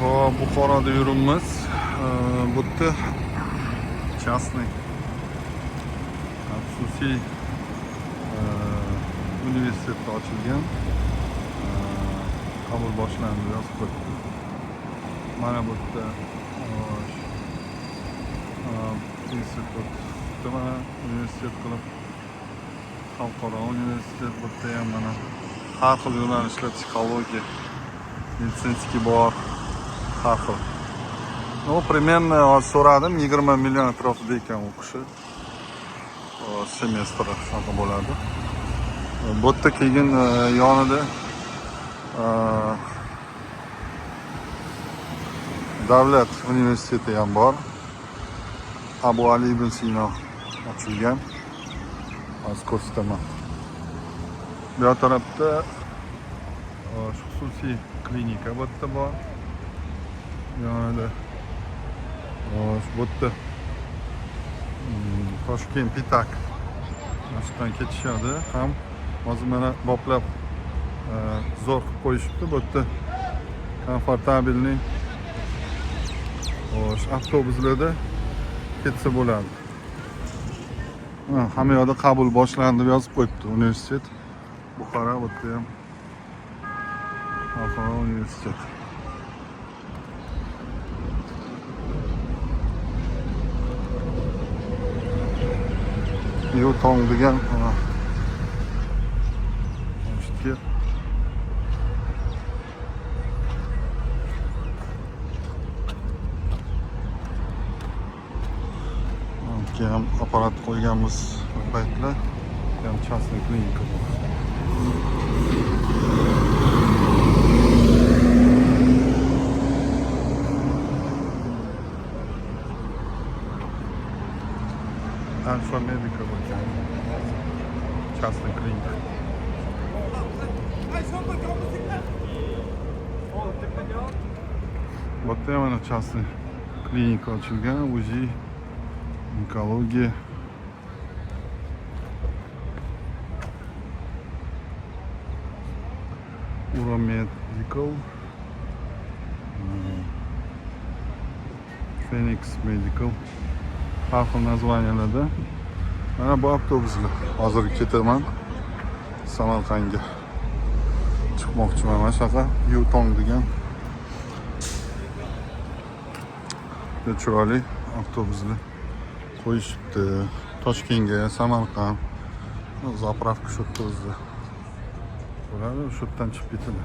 Hop, Buxoroda yuribmiz. Bu yerda частный xususiy universitet ochilgan. Qabul boshlandi, yozib qo'yibdi. Mana bu yerda institut, mana universitet qilib, xalqaro universitet bu yerda ham mana har xil yo'nalishlar, psixologiya, meditsinskiy bor, har xil. Ну, примерно so'radim, 20 million atrofida ekan o'qishi. Semestr shunaqa bo'ladi. Bu yerda keyin yonida davlat universiteti ham bor. Abu Ali ibn Sino ochilgan. Hozir ko'rsataman. Bu tarafda xususiy klinika bu yerda bor. Yonida bu yerda Toshkent Pitak mashqdan ketishadi ham. Hozir mana boplab zo'r qilib qo'yishibdi. Bu yerda komfortabilniy avtobuslarda ketsa bo'ladi. Hamma yoqda qabul boshlandi deb yozib qo'yibdi universitet. Buxoro bu yerda ham xalqaro universitet. Yutong degan ham apparat qo'yganmiz paytlar ham частный klinika bor. Alfa Medical ekan, частный klinika. Bu yerda mana частный klinika ochilgan, UZI, onkologiya. Uromedical, Phoenix Medical. Har xil nazvaniyalarda. Mana bu avtobuslar. Hozir ketaman. Samarqandga chiqmoqchiman. Mana shunaqa Yutong degan chiroyli avtobuslar qo'yishibdi. Toshkentga, Samarqand, zapravka shu yerda o'zi bo'ladi. Shu yerdan chiqib ketadi.